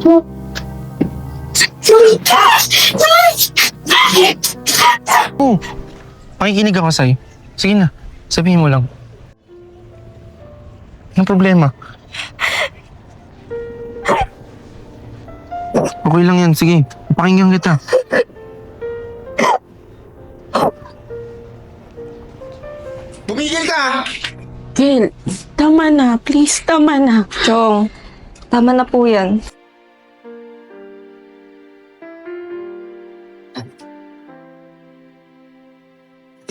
Oh, pakikinig ako sa'yo. Sige na, sabihin mo lang. Anong problema? Okay lang yan, sige. Pakinggan kita. Tumigil ka! Kel, tama na. Please, tama na. Chong, tama na po yan.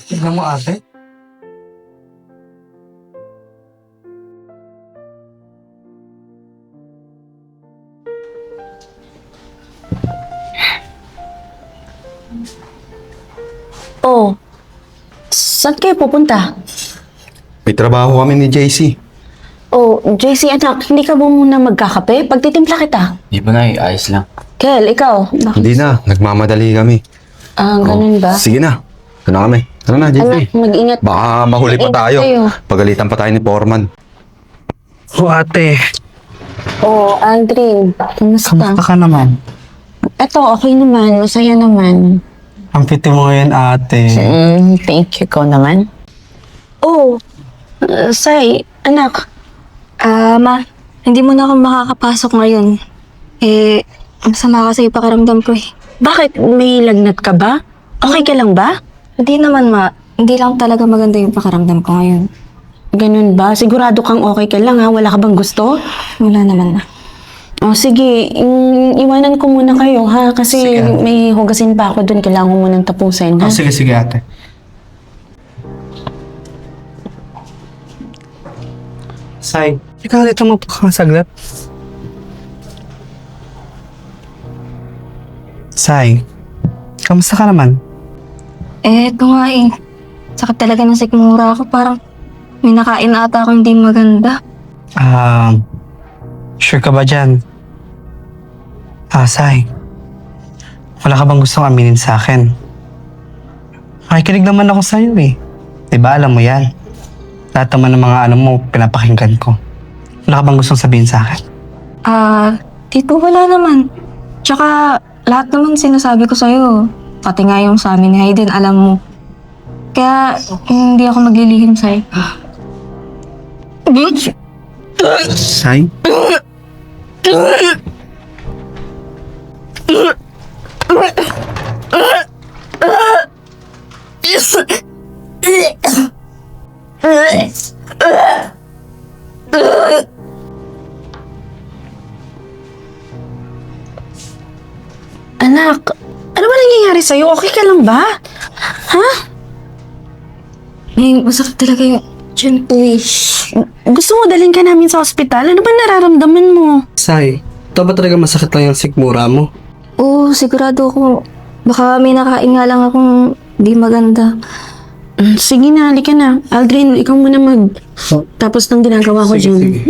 Tignan mo ate. Oh, saan kayo pupunta? May trabaho kami ni JC. Oh, JC anak, hindi ka ba muna magkakape? Pagtitimpla kita. Di ba na, ayos lang. Kel, ikaw. Hindi na, nagmamadali kami. Ganun ba? Sige na, ito na kami. Tara na, JC. Anak, mag-ingat. Baka mahuli pa Mag-ingat tayo. kayo. Pagalitan pa tayo ni Foreman. Oh ate, Oh, Aldrin, kamusta kamusta? ka naman? Eto, okay naman. Masaya naman. Ang piti mo ngayon ate. Thank you ko naman. Oh, Sai, anak. Ma, hindi mo na ako makakapasok ngayon. Masama kasi yung pakiramdam ko eh. Bakit? May lagnat ka ba? Okay ka lang ba? Hindi naman, Ma. Hindi lang talaga maganda yung pakiramdam ko ngayon. Ganun ba? Sigurado kang okay ka lang ha? Wala ka bang gusto? Wala naman na. Oh, sige. Iwanan ko muna kayo ha? Kasi Sige. may hugasin pa ako dun. Kailangan ko munang tapusin ha? Sige, sige ate. Say, ikaw dito mo pa saglit. Say, kamusta ka naman? Ito nga eh. Sakit talaga ng sikmura ako. Parang may nakain ata ako hindi maganda. Sure ka ba dyan? Say, wala ka bang gustong aminin sa akin? Makikinig naman ako sa'yo eh. Diba alam mo yan? Lahat naman ng mga ano mo, pinapakinggan ko. Wala ka bang gustong sabihin sa akin? Tito, wala naman. Tsaka, lahat naman sinasabi ko sa'yo. Pati nga yung sa amin ni Hayden, alam mo. Kaya, hindi ako maglilihim sa'yo. Say? Anak, ano ba nangyayari sa'yo? Okay ka lang ba? Ha? May masakit talaga yung tiyan ko eh. Gusto mo dalhin ka namin sa ospital? Ano ba nararamdaman mo? Say, ito ba talaga masakit lang yung sikmura mo? Oo, sigurado ako. Baka may nakain nga lang akong di maganda. Sige na, halika na. Aldrin, ikaw muna tapos ng ginagawa ko dyan. Sige.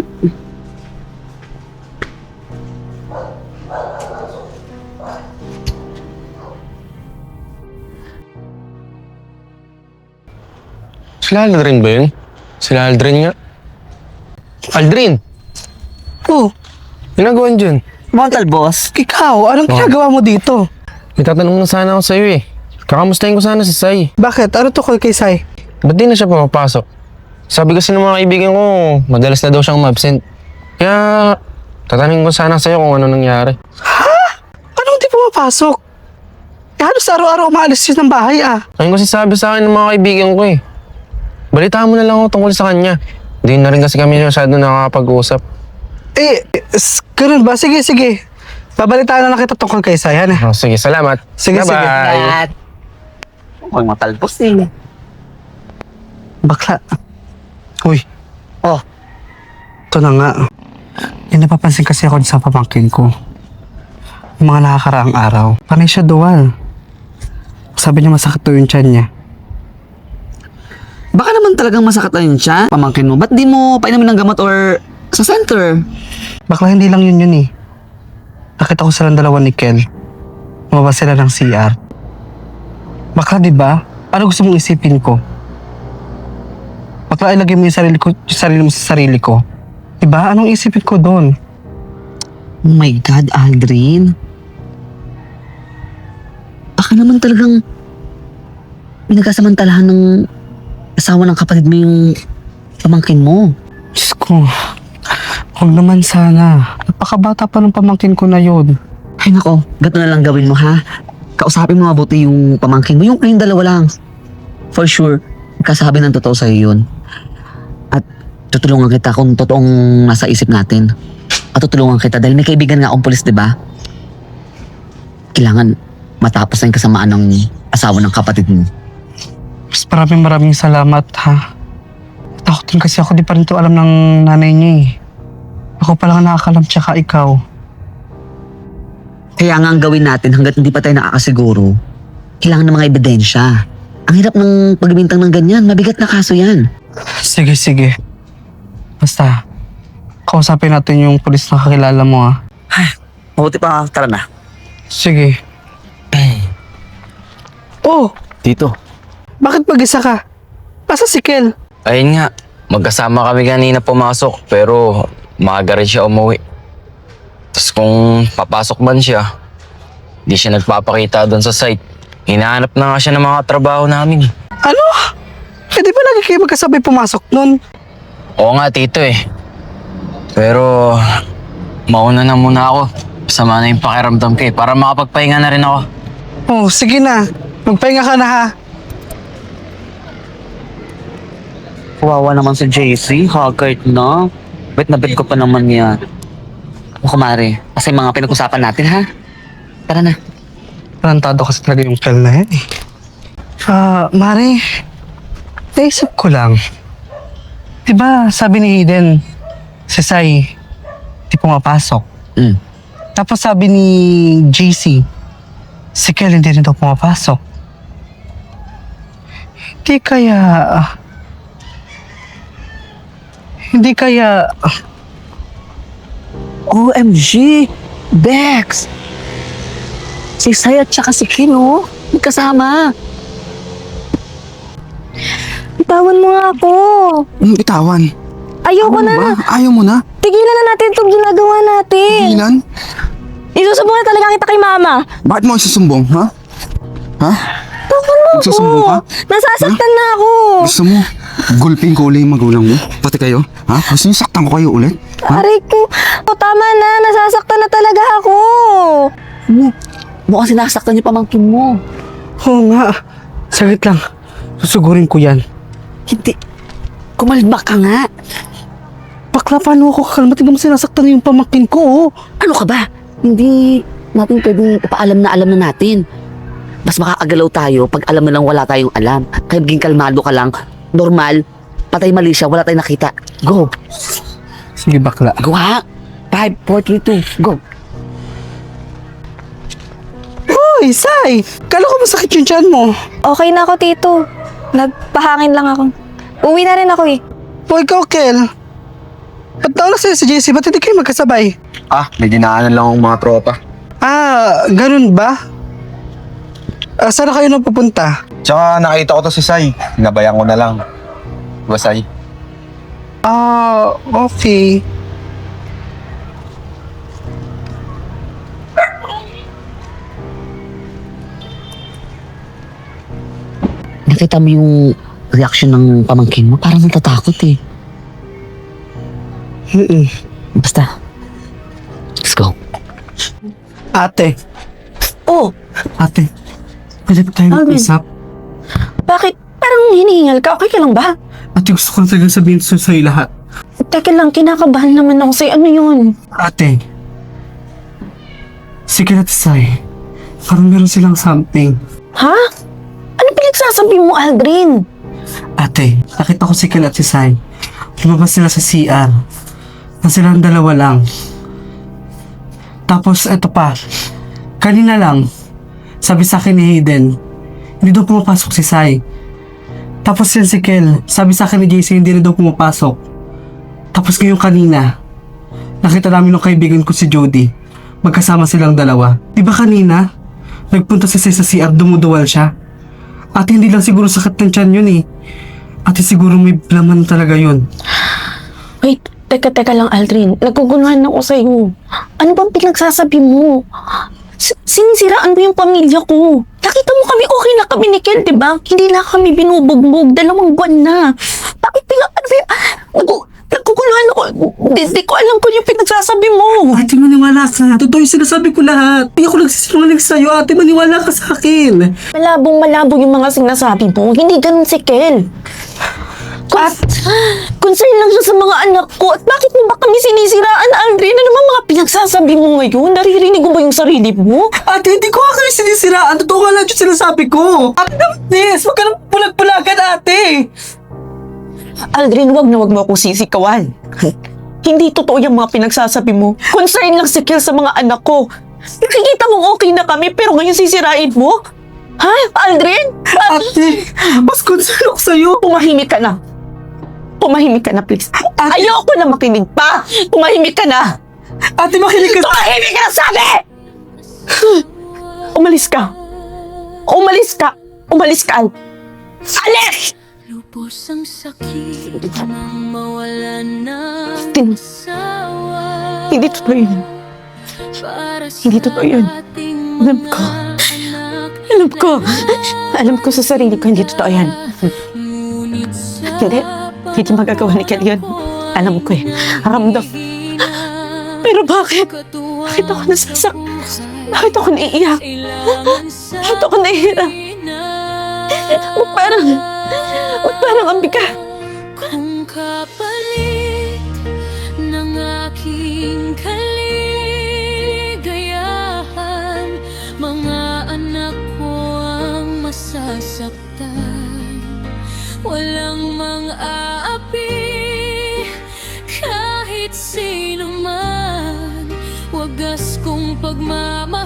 Sila Aldrin ba yun? Sila Aldrin nga? Aldrin! Oh, Ginagawa dyan? Montal boss. Ikaw, anong ginagawa mo dito? May tatanong na sana ako sa'yo eh. Kakamustahin ko sana si Sai. Bakit? Ano to kay Sai? Ba't di na siya pumapasok? Sabi kasi ng mga kaibigan ko, madalas na daw siyang ma-absent. Kaya, tatanungin ko sana sa'yo kung ano nangyari. Anong di pumapasok? Halos araw-araw umaalis yun ng bahay ah. Ayun kasi sabi sa akin ng mga kaibigan ko eh. Balitaan mo na lang ako tungkol sa kanya. Hindi na rin kasi kami masyado nakakapag-usap. Ganun ba? Sige, sige. Babalitaan na lang kita tungkol kay Sai, ha? Oh, sige, salamat. Sige, sige. Bye-bye. Huwag matalbos eh. Bakla. Uy. Oh. Ito na nga. May napapansin kasi ako sa pamangkin ko. Yung mga nakakaraang araw. Panay siya duwal. Sabi niya masakit to yung tiyan niya. Baka naman talagang masakit na yun siya, pamangkin mo. Ba't di mo painumin ng gamot or sa center? Bakla hindi lang yun eh. Nakita ko silang dalawa ni Kel. Lumabas sila ng CR. Bakla diba? Ano gusto mong isipin ko? Bakla ilagay mo yung sarili mo sa sarili ko. Diba? Anong isipin ko doon? Oh my God, Aldrin. Baka naman talagang pinagkasamantalahan ng asawa ng kapatid mo yung pamangkin mo. Diyos ko, huwag naman sana. Napakabata pa ng pamangkin ko na yun. Ay nako, gato na lang gawin mo ha. Kausapin mo mabuti yung pamangkin mo. Yung kayong dalawa lang. For sure, kasabi ng totoo sa'yo yun. At tutulungan kita kung totoong nasa isip natin. At tutulungan kita dahil may kaibigan nga akong pulis, di ba? Kailangan matapos na yung kasamaan ng asawa ng kapatid mo. Mas maraming salamat ha. Takot din kasi ako, di pa rin to alam ng nanay niya eh. Ako pa lang nakakalam tsaka ikaw. Kaya nga ang gawin natin hanggat hindi pa tayo nakakasiguro, kailangan ng mga ebidensya. Ang hirap ng pagbibintang ng ganyan, mabigat na kaso yan. Sige. Basta, kausapin natin yung pulis na kakilala mo ha. Mabuti pa, tara na. Sige. Oh, Tito, bakit mag-isa ka? Asa si Kel? ayun nga. Magkasama kami kanina pumasok pero maaga rin siya umuwi. Tapos kung papasok man siya, di siya nagpapakita doon sa site. Hinahanap na nga siya ng mga trabaho namin. Ano? Eh di ba lagi kayo magkasabay pumasok nun? Oo nga, Tito eh. Pero mauna na muna ako. Sama na yung pakiramdam ko eh, para makapagpahinga na rin ako. Oh, sige na. Magpahinga ka na ha. Kawawa naman si JC, haggard na. Bet na bet ko pa naman yan. O kumare, kasi mga pinag-usapan natin ha. Tara na. Tarantado kasi talaga yung Kel na yan eh. Mare, naisip ko lang. Diba sabi ni Hayden, si Sai, di pumapasok. Mm. Tapos sabi ni JC, si Kel hindi rin daw pumapasok. Hindi kaya, OMG! Bex! Si Sai at saka si Kino, magkasama. Bitawan mo nga ako. Bitawan. Ayoko na. Ba? Ayaw mo na? Tigilan na natin itong ginagawa natin. Ilan? Isusumbong na talaga kita kay mama. Bakit mo ako susumbong, ha? Ha? Tawan mo Magsusumbong ka? Nasasaktan na ako. Gusto mo, gulping ko ulit yung magulang mo? Pati kayo? Ha? Gusto niyo saktan ko kayo ulit? Ha? Aray ko. Tama na. Nasasaktan na talaga ako. Mukhang sinasaktan yung pamangkin mo. oo nga. Saglit lang. Susugurin ko yan. Hindi. Kumalma ka nga. Bakla, paano ako kakalma? Tingnan mo sinasaktan yung pamangkin ko oh. Ano ka ba? Hindi natin pwedeng ipaalam na alam na natin. Mas makakagalaw tayo pag alam na lang wala tayong alam. Kaya maging kalmado ka lang. Normal. Patay mali siya. Wala tayong nakita. Go. Sige bakla. Go ha. 5, 4, 3, 2. Go. Uy, Sai! Kala ko masakit yung tiyan mo. Okay na ako, Tito. Nagpahangin lang ako. Uwi na rin ako eh. O ikaw, Kel. Ba't nauna sa'yo si JC? Ba't hindi kayo magkasabay? May dinaanan lang akong mga tropa. Ganun ba? Saan na kayo napupunta? Tsaka nakita ko to si Sai. Nabayan ko na lang. Diba, Sai? Okay. Nakita mo yung reaction ng pamangkin mo? Parang natatakot eh. Basta. Let's go. Ate. Oh, Ate. Pwede ba tayo Alvin. mag-usap? bakit? Parang hinihingal ka. Okay ka lang ba? Ate, gusto ko na talagang sabihin sa'yo lahat. Teka lang, kinakabahan naman ako sa'yo. Ano yun? Ate. Sige na, Sai. Parang meron silang something. Ha? Ano pinagsasabi mo, Aldrin? Ate, nakita ko si Kel at si Sai. Lumabas sila sa CR. Na silang dalawa lang. Tapos, eto pa. Kanina lang, sabi sa akin ni Hayden, hindi daw pumapasok si Sai. Tapos yan si Kel, sabi sa akin ni JC, hindi rin daw pumapasok. Tapos ngayong kanina, nakita namin ng kaibigan ko si Jody. Magkasama silang dalawa. Di ba kanina, nagpunta si Sai sa CR, dumuduwal siya. At hindi lang siguro sakit ng tiyan yun eh. Ate, siguro may laman talaga yun. Wait, Teka lang, Aldrin. Naguguluhan ako sa'yo. Ano bang pinagsasabi mo? Sinisiraan mo yung pamilya ko. Nakita mo kami, okay na kami ni Kel, di ba? Hindi na kami binubugbog. 2 buwan na. Bakit naguguluhan ako? Di ko alam kung yung pinagsasabi mo. Ate, maniwala ka. Totoo yung sinasabi ko lahat. Hindi ako nagsisinungaling sa'yo. Ate, maniwala ka sa akin. Malabong yung mga sinasabi mo. Hindi ganun si Kel. Concern lang siya sa mga anak ko. At bakit mo ba kami sinisiraan, Aldrin? Ano naman mga pinagsasabi mo ngayon? Naririnig mo ba yung sarili mo? Ate, hindi ko nga kayo sinisiraan. Totoo nga lang yung sinasabi ko. Ate, Daphnis, huwag ka nang pulag-pulagan, ate. Aldrin, wag mo akong sisikawan. Hindi totoo yung mga pinagsasabi mo. Concern lang si Kel sa mga anak ko. Nakikita mong okay na kami, pero ngayon sisirain mo? Ha? Aldrin? Ate, mas concern ako sa'yo. Tumahimik ka na. Tumahimik ka na, please. Ayoko na makinig pa. Tumahimik ka na. Ate, makinig ka. Tumahimik ka na, sabi! Umalis ka. Umalis ka. Umalis ka. Alis! Lubos ang sakit nang mawalan ng Tin- asawa. Hindi totoo yun. Para sa Hindi totoo yun. ating Alam ko. mga anak Alam ko. Alam ko sa sarili ko, hindi totoo yan. ngunit sa Hindi magagawa ni Kel yun. Alam ko eh. Ramdam. Pero bakit? Bakit ako nasasak? Bakit ako naiiyak? Bakit ako nahihirap? Parang ang bigat. Kung kapalit ng aking kaligayahan, mga anak ko ang masasaktan. Walang mang-aapi kahit sino man. Wagas kong pagmamahal